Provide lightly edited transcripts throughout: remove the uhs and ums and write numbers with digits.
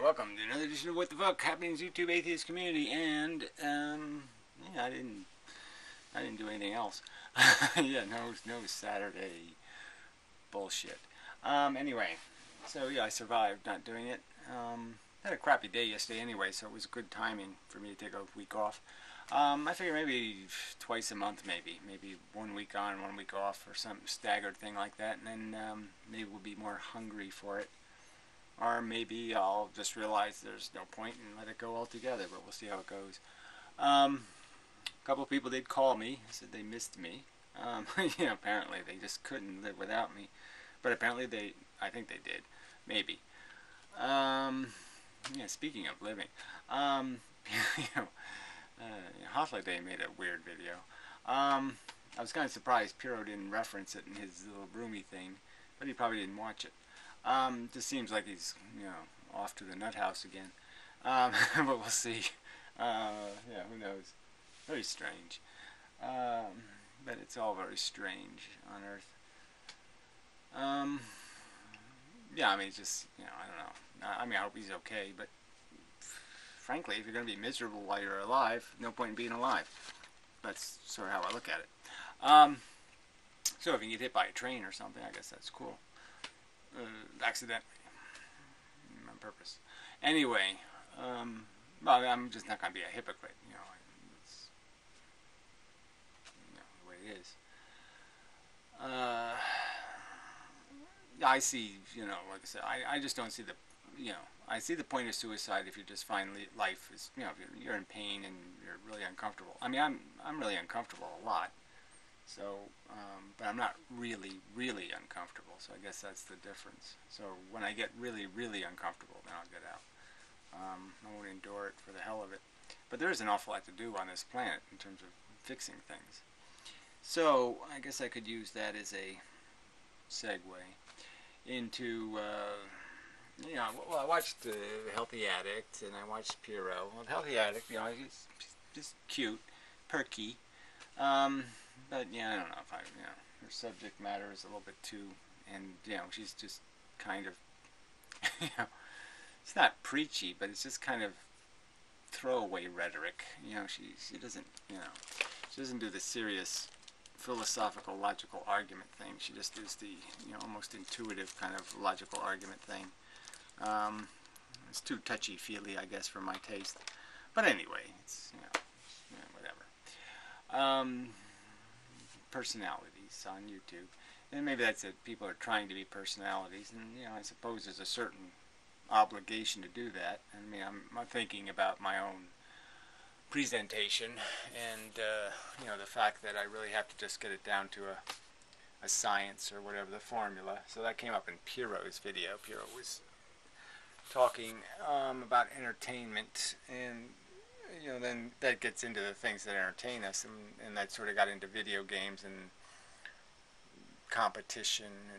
welcome to another edition of What the Fuck Happenings YouTube Atheist Community, and yeah, I didn't do anything else. Yeah, no Saturday bullshit. Anyway, so yeah, I survived not doing it. Had a crappy day yesterday anyway, so it was good timing for me to take a week off. I figure maybe twice a month, maybe 1 week on, 1 week off, or some staggered thing like that, and then maybe we'll be more hungry for it. Or maybe I'll just realize there's no point and let it go altogether, but we'll see how it goes. A couple of people did call me, said they missed me. Yeah, apparently they just couldn't live without me. But apparently I think they did. Maybe. Yeah, speaking of living, Hotlight Day made a weird video. I was kind of surprised Piro didn't reference it in his little roomy thing, but he probably didn't watch it. Just seems like he's, off to the nut house again. But we'll see. Yeah, who knows? Very strange. But it's all very strange on Earth. Yeah, I mean, just, I don't know. I mean, I hope he's okay, but frankly, if you're going to be miserable while you're alive, no point in being alive. That's sort of how I look at it. So if you get hit by a train or something, I guess that's cool. Accidentally, on purpose. Anyway, well, I'm just not going to be a hypocrite, it's the way it is. I see, like I said, I just don't see the, I see the point of suicide if you just find life is, if you're in pain and you're really uncomfortable. I mean, I'm really uncomfortable a lot. So, but I'm not really uncomfortable, so I guess that's the difference. So when I get really uncomfortable, then I'll get out. I won't endure it for the hell of it. But there is an awful lot to do on this planet in terms of fixing things. So I guess I could use that as a segue into, well, I watched Healthy Addict, and I watched Piro. Well, Healthy Addict, he's just cute, perky. But yeah, I don't know if her subject matter is a little bit too, and she's just kind of, it's not preachy, but it's just kind of throwaway rhetoric. She doesn't do the serious philosophical logical argument thing. She just does the almost intuitive kind of logical argument thing. It's too touchy-feely, I guess, for my taste. But anyway, it's whatever. Personalities on YouTube, and maybe that's it. People are trying to be personalities, and I suppose there's a certain obligation to do that. I mean, I'm thinking about my own presentation, and the fact that I really have to just get it down to a science or whatever, the formula. So that came up in Piro's video. Piro was talking about entertainment, and then that gets into the things that entertain us, and that sort of got into video games and competition,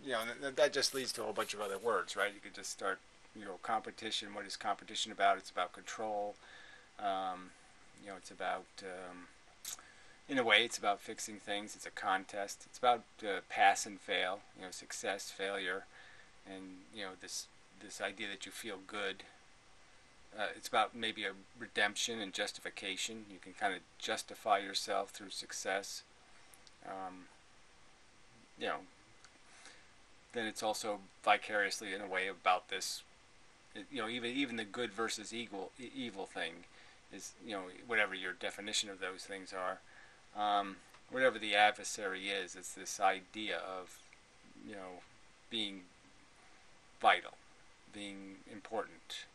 and that just leads to a whole bunch of other words, right? You could just start, competition. What is competition about? It's about control. It's about, in a way, it's about fixing things. It's a contest. It's about pass and fail. Success, failure, and this idea that you feel good. It's about maybe a redemption and justification. You can kind of justify yourself through success. Then it's also vicariously in a way about this. Even the good versus evil thing is, whatever your definition of those things are, whatever the adversary is, it's this idea of, being vital, being important.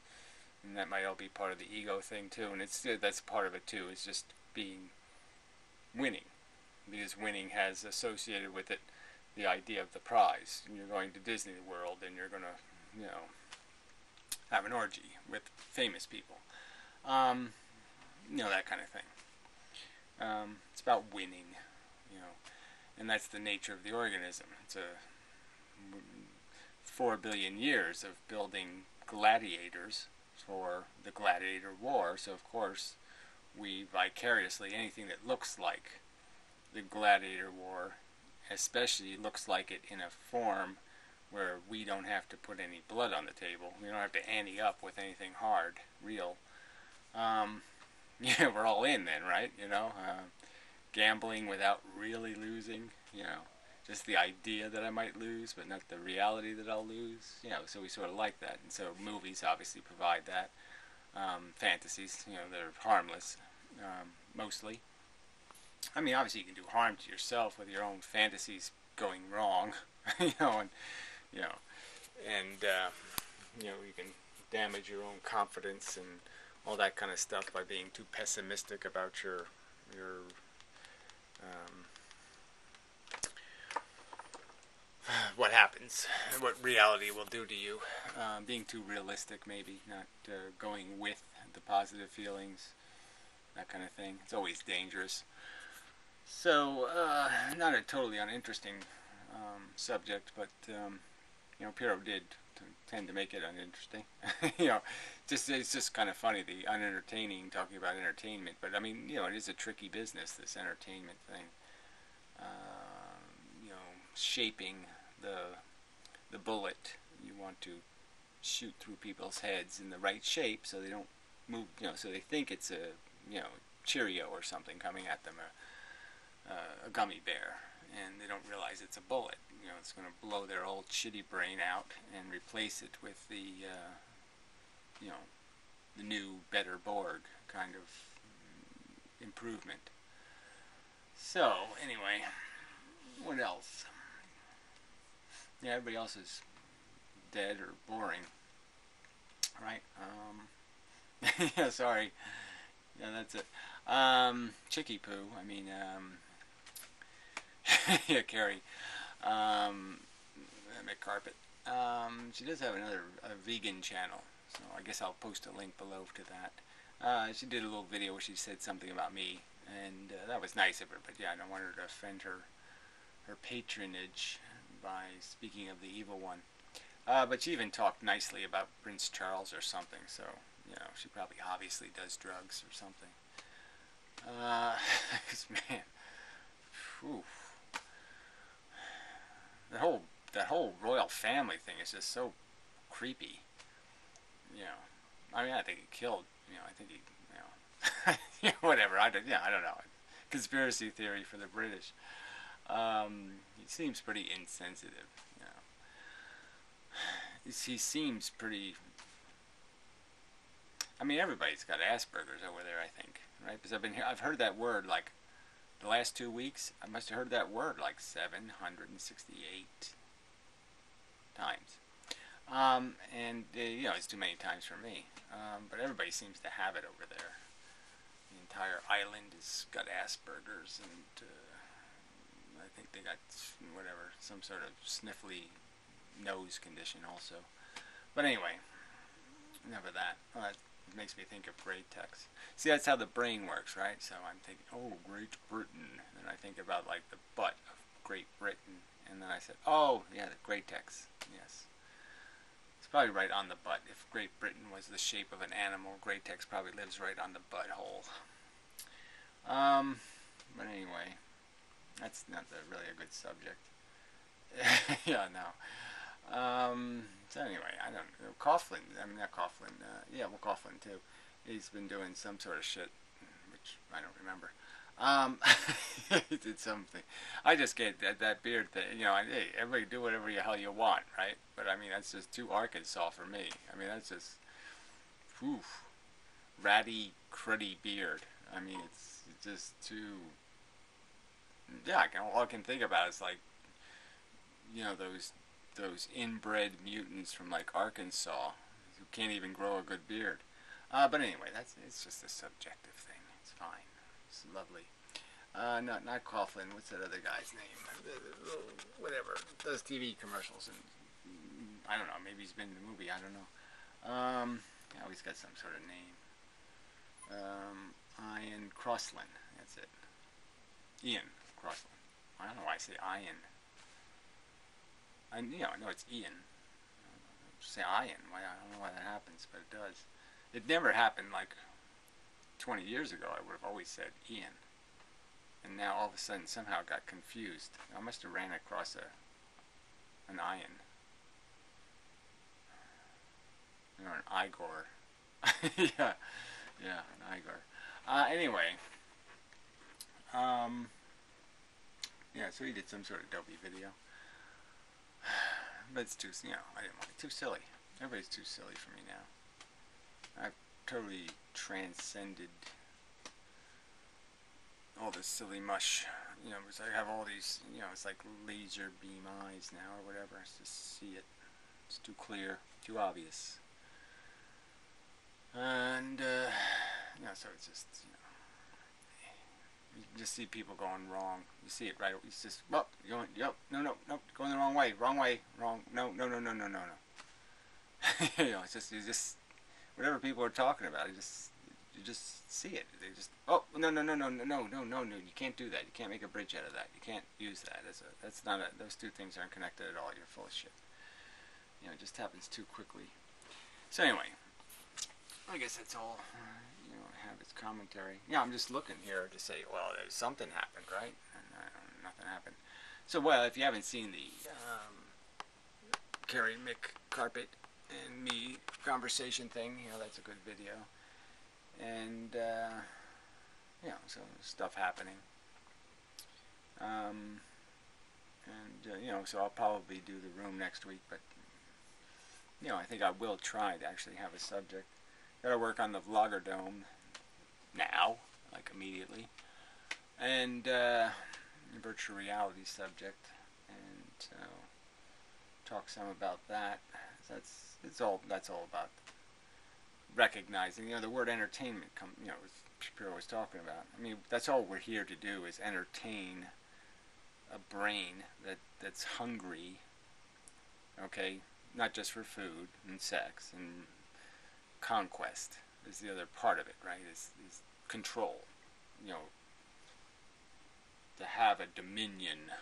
And that might all be part of the ego thing too, and that's part of it too. It's just winning, because winning has associated with it the idea of the prize. And you're going to Disney World, and you're gonna, have an orgy with famous people, that kind of thing. It's about winning, and that's the nature of the organism. It's 4 billion years of building gladiators for the gladiator war, so of course we vicariously, anything that looks like the gladiator war, especially looks like it in a form where we don't have to put any blood on the table. We don't have to ante up with anything hard, real. Yeah, we're all in then, right? Gambling without really losing. Just the idea that I might lose, but not the reality that I'll lose. So we sort of like that, and so movies obviously provide that. Fantasies, they're harmless, mostly. I mean, obviously you can do harm to yourself with your own fantasies going wrong, you know, and you know, you can damage your own confidence and all that kind of stuff by being too pessimistic about your what happens, what reality will do to you. Being too realistic, maybe, not going with the positive feelings, that kind of thing. It's always dangerous. So, not a totally uninteresting subject, but Piro did tend to make it uninteresting. It's just kind of funny, the unentertaining, talking about entertainment. But I mean, it is a tricky business, this entertainment thing. Shaping the bullet. You want to shoot through people's heads in the right shape so they don't move. So they think it's a Cheerio or something coming at them, a gummy bear, and they don't realize it's a bullet. It's going to blow their old shitty brain out and replace it with the new, better Borg kind of improvement. So, anyway, what else? Yeah, everybody else is dead or boring, right? Yeah, sorry. Yeah, that's it. Chicky Poo, I mean, yeah, Carrie, McCarpet. She does have a vegan channel, so I guess I'll post a link below to that. She did a little video where she said something about me, and that was nice of her, but yeah, I don't want her to offend her patronage by speaking of the evil one. But she even talked nicely about Prince Charles or something, so, she probably obviously does drugs or something. Man, whew. That whole royal family thing is just so creepy. I mean, I think he killed. I think he. Whatever. I don't know. Conspiracy theory for the British. He seems pretty insensitive. He seems pretty. I mean, everybody's got Asperger's over there, I think, right? Because I've heard that word like the last 2 weeks. I must have heard that word like 768 times. And it's too many times for me. But everybody seems to have it over there. The entire island has got Asperger's, and I think they got some sort of sniffly nose condition also. But anyway, enough of that. Well, that makes me think of Great Tex. See, that's how the brain works, right? So I'm thinking, oh, Great Britain. And I think about like the butt of Great Britain. And then I said, oh, yeah, the Great Tex. Yes. It's probably right on the butt. If Great Britain was the shape of an animal, Great Tex probably lives right on the butthole. But anyway, that's not really a good subject. Yeah, no. So anyway, I don't know. Coughlin, not Coughlin, Coughlin too. He's been doing some sort of shit, which I don't remember. He did something. I just get that beard thing, hey, everybody do whatever the hell you want, right? But I mean, that's just too Arkansas for me. I mean, that's just, ratty, cruddy beard. I mean, it's just too, yeah, all I can think about is like, those inbred mutants from like Arkansas who can't even grow a good beard. But anyway, it's just a subjective thing. It's fine. It's lovely. Not Coughlin. What's that other guy's name? Whatever. Does TV commercials, and I don't know. Maybe he's been in the movie. I don't know. He's got some sort of name. Ian Crosslin. That's it. Ian Crosslin. I don't know why I say Ian. I know it's Ian. Say Ian. I don't know why that happens, but it does. It never happened like 20 years ago. I would have always said Ian. And now all of a sudden somehow got confused. I must have ran across an Ian Igor. Yeah, yeah, an Igor. Anyway, yeah, so he did some sort of dopey video. But it's too, I didn't want it. Too silly. Everybody's too silly for me now. I've totally transcended all this silly mush. Because I have all these, it's like laser beam eyes now or whatever. It's just see it. It's too clear, too obvious. And, so it's just, you just see people going wrong. You see it right. It's just, well, you're going, yep, no, going the wrong way, wrong, no. It's just, whatever people are talking about, you just see it. They just, oh, no, you can't do that. You can't make a bridge out of that. You can't use that that's not those two things aren't connected at all. You're full of shit. It just happens too quickly. So anyway, I guess that's all. Have its commentary. I'm just looking here to say, well, there's something happened, right? And nothing happened. So, well, if you haven't seen the Carrie Mick carpet and me conversation thing, that's a good video. And so stuff happening. So I'll probably do the room next week, but I think I will try to actually have a subject. Got to work on the Vlogger Dome now, like immediately, and virtual reality subject, and talk some about that. That's all about recognizing. The word entertainment Shapiro was talking about. I mean, that's all we're here to do is entertain a brain that's hungry. Okay, not just for food and sex and conquest is the other part of it, right? Is control. To have a dominion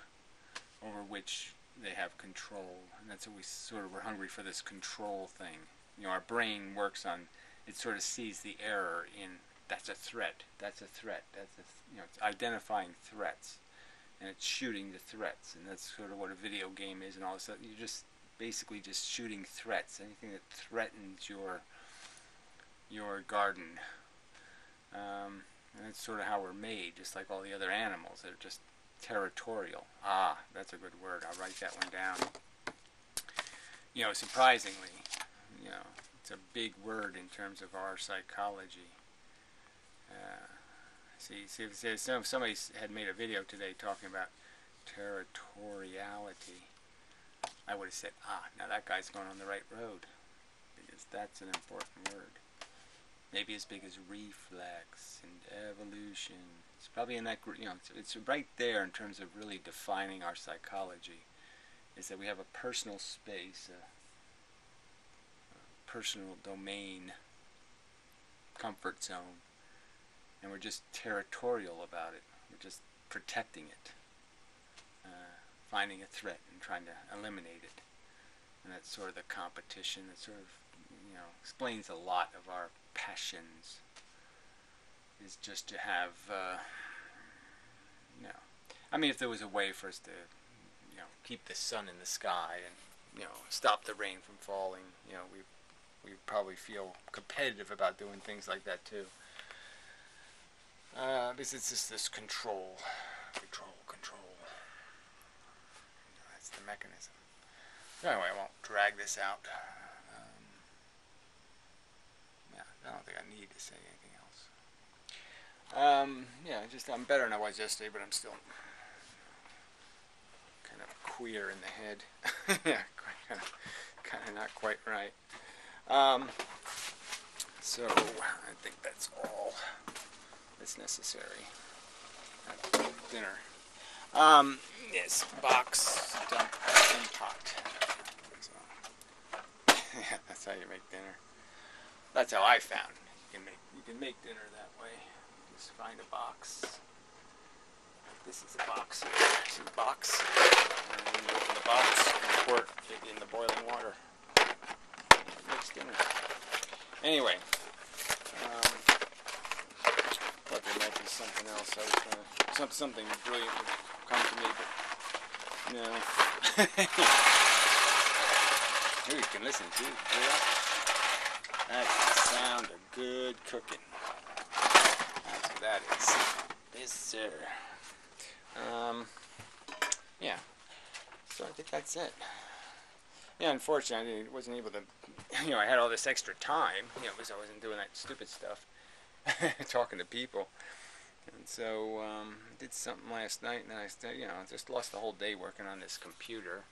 over which they have control, and that's what we're hungry for, this control thing. Our brain works on, it sort of sees the error in, that's a threat, it's identifying threats, and it's shooting the threats, and that's sort of what a video game is, and all this. You're just basically just shooting threats, anything that threatens your garden. And that's sort of how we're made, just like all the other animals. They're just territorial. That's a good word. I'll write that one down. Surprisingly, it's a big word in terms of our psychology. If somebody had made a video today talking about territoriality, I would have said, now that guy's going on the right road, because that's an important word. Maybe as big as reflex and evolution. It's probably in that group. It's right there in terms of really defining our psychology. Is that we have a personal space, a personal domain, comfort zone, and we're just territorial about it. We're just protecting it, finding a threat and trying to eliminate it. And that's sort of the competition. That sort of explains a lot of our passions, is just to have I mean, if there was a way for us to keep the sun in the sky and stop the rain from falling, we probably feel competitive about doing things like that too, because it's just this control. That's the mechanism. So anyway, I won't drag this out. I don't think I need to say anything else. I'm better than I was yesterday, but I'm still kind of queer in the head. kind of not quite right. So I think that's all that's necessary. Dinner. Yes, box, dump, and pot. So, that's how you make dinner. That's how I found. You can make dinner that way. Just find a box. This is a box here. This is a box. And then you open the box and pour it in the boiling water. It makes dinner. Anyway, thought there might be something else. I was gonna something brilliant would come to me, but no. Who you can listen to? That's the sound of good cooking. That's what that is. Yes, sir. Yeah. So I think that's it. Yeah, unfortunately, I wasn't able to, I had all this extra time, because I wasn't doing that stupid stuff, talking to people. And so I did something last night, and then I just lost the whole day working on this computer.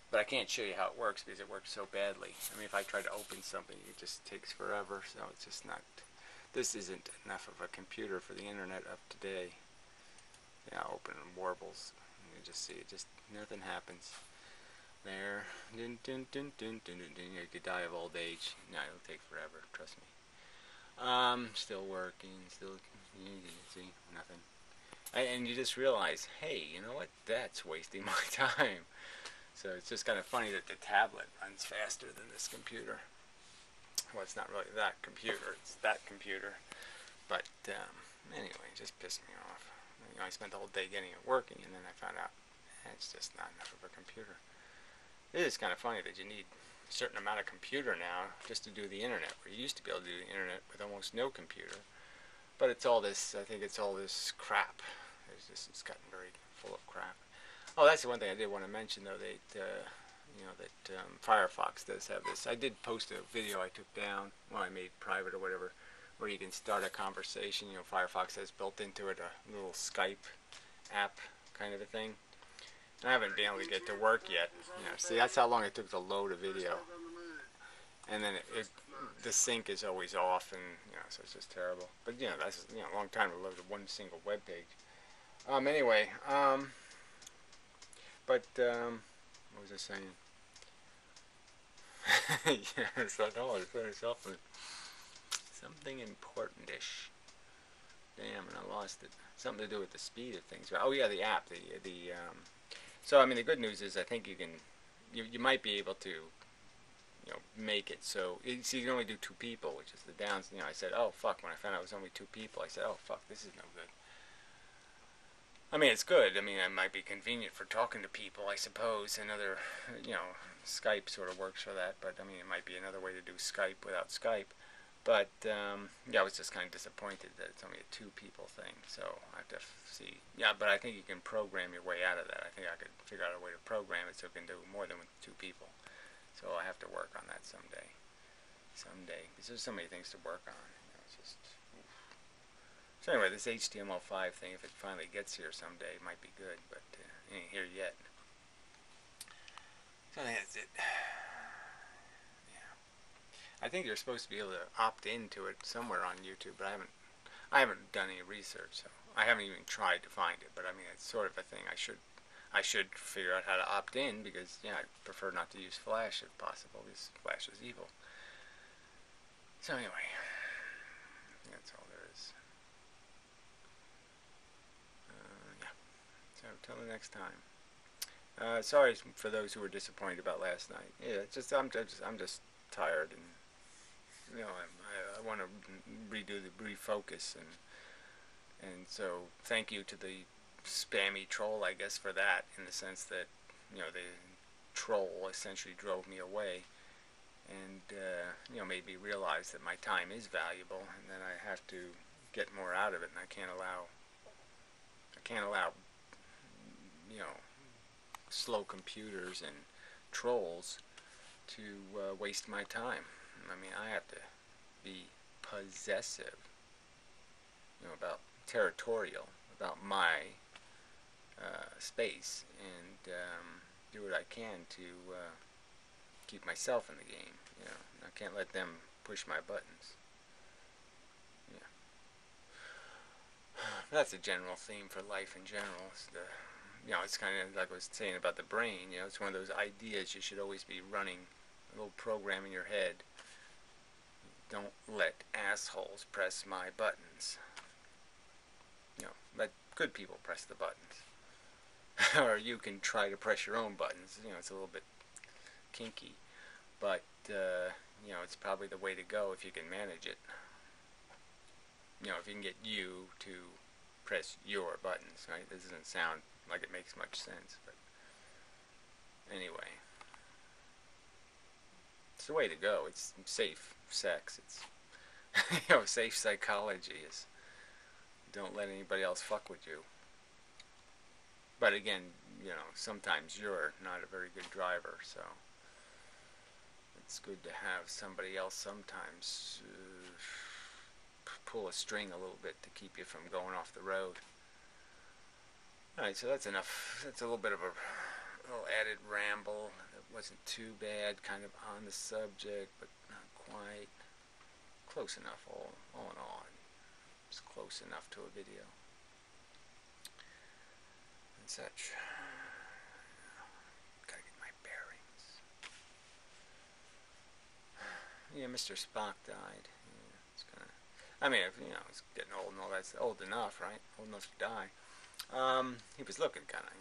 But I can't show you how it works because it works so badly. I mean, if I try to open something, it just takes forever, so it's just not, this isn't enough of a computer for the internet of today. Yeah, open and warbles. You just see it, just nothing happens. There, dun, dun, dun, dun, dun, dun, dun. You could die of old age. No, it'll take forever, trust me. Still working, still, see, nothing. And you just realize, hey, you know what, that's wasting my time. So it's just kind of funny that the tablet runs faster than this computer. Well, it's not really that computer, it's that computer. But anyway, it just pissed me off. I spent the whole day getting it working, and then I found out it's just not enough of a computer. It is kind of funny that you need a certain amount of computer now just to do the internet, where you used to be able to do the internet with almost no computer. But it's all this, I think it's all this crap. It's gotten very full of crap. Oh, that's the one thing I did want to mention, though, that Firefox does have this. I did post a video I took down, well, I made private or whatever, where you can start a conversation. Firefox has built into it a little Skype app kind of a thing. I haven't been able to get it to work yet. See, that's how long it took to load a video. And then the sync is always off, and so it's just terrible. But that's a long time to load one single web page. Anyway, but what was I saying? Yes, I know. It's something important-ish. Damn, and I lost it. Something to do with the speed of things. Oh yeah, the app. So I mean, the good news is I think you might be able to, make it so you can only do 2 people, which is the downs. I said, oh fuck, when I found out it was only 2 people, I said, oh fuck, this is no good. I mean, it's good. I mean, it might be convenient for talking to people, I suppose. Another, Skype sort of works for that, but I mean, it might be another way to do Skype without Skype. But yeah, I was just kind of disappointed that it's only a 2 people thing. So I have to see. Yeah, but I think you can program your way out of that. I think I could figure out a way to program it so it can do more than with 2 people. So I have to work on that someday. Because there's so many things to work on. It's just. So anyway, this HTML5 thing, if it finally gets here someday, it might be good, but it ain't here yet. So I think that's it. Yeah, I think you're supposed to be able to opt into it somewhere on YouTube, but I haven't done any research, so I haven't even tried to find it. But I mean, it's sort of a thing I should figure out how to opt in, because I prefer not to use Flash if possible, because Flash is evil. So anyway, that's all there is. So until the next time. Sorry for those who were disappointed about last night. Yeah, I'm just tired, and I want to refocus, and so thank you to the spammy troll, I guess, for that, in the sense that the troll essentially drove me away, and made me realize that my time is valuable, and that I have to get more out of it, and I can't allow slow computers and trolls to waste my time. I mean, I have to be possessive, about territorial, about my space, and do what I can to keep myself in the game. I can't let them push my buttons. Yeah. That's a general theme for life in general. It's kind of like I was saying about the brain. It's one of those ideas you should always be running a little program in your head. Don't let assholes press my buttons. Let good people press the buttons. Or you can try to press your own buttons. It's a little bit kinky, but it's probably the way to go if you can manage it. If you can get you to press your buttons, right? This doesn't sound like it makes much sense, but anyway. It's the way to go. It's safe sex. It's safe psychology is don't let anybody else fuck with you. But again, sometimes you're not a very good driver, so it's good to have somebody else sometimes pull a string a little bit to keep you from going off the road. Alright, so that's enough. That's a little bit of a little added ramble. It wasn't too bad, kind of on the subject, but not quite. Close enough, all in all. It's close enough to a video. And such. Gotta get my bearings. Yeah, Mr. Spock died. Yeah, it's kinda, I mean, it's getting old and all that. It's old enough, right? Old enough to die. He was looking kind of,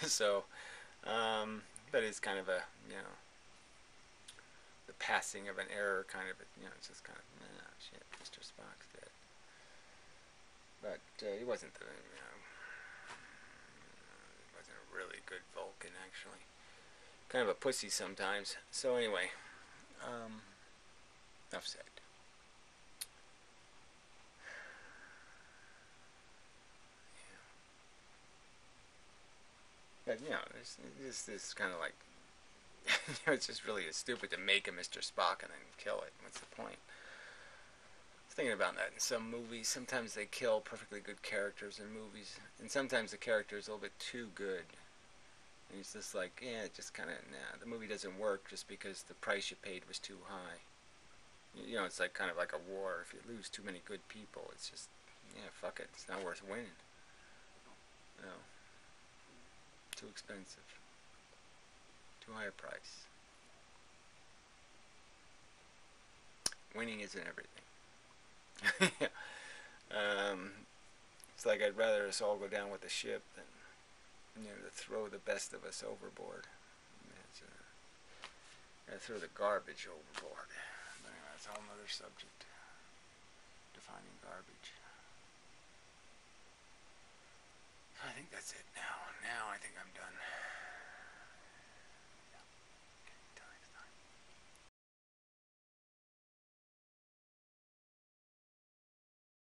so, but it's kind of a, the passing of an era kind of, it's just kind of, shit, Mr. Spock's dead. But he wasn't the, he wasn't a really good Vulcan, actually. Kind of a pussy sometimes. So anyway, enough said. But, this kind of like, it's just really stupid to make a Mr. Spock and then kill it. What's the point? I was thinking about that in some movies. Sometimes they kill perfectly good characters in movies, and sometimes the character is a little bit too good. And it's just like, it just kind of, the movie doesn't work just because the price you paid was too high. It's like kind of like a war. If you lose too many good people, it's just, fuck it. It's not worth winning. Too expensive. Too high a price. Winning isn't everything. It's like I'd rather us all go down with the ship than to throw the best of us overboard. Throw the garbage overboard. But anyway, that's a whole other subject. Defining garbage. I think that's it now. Now I think I'm done.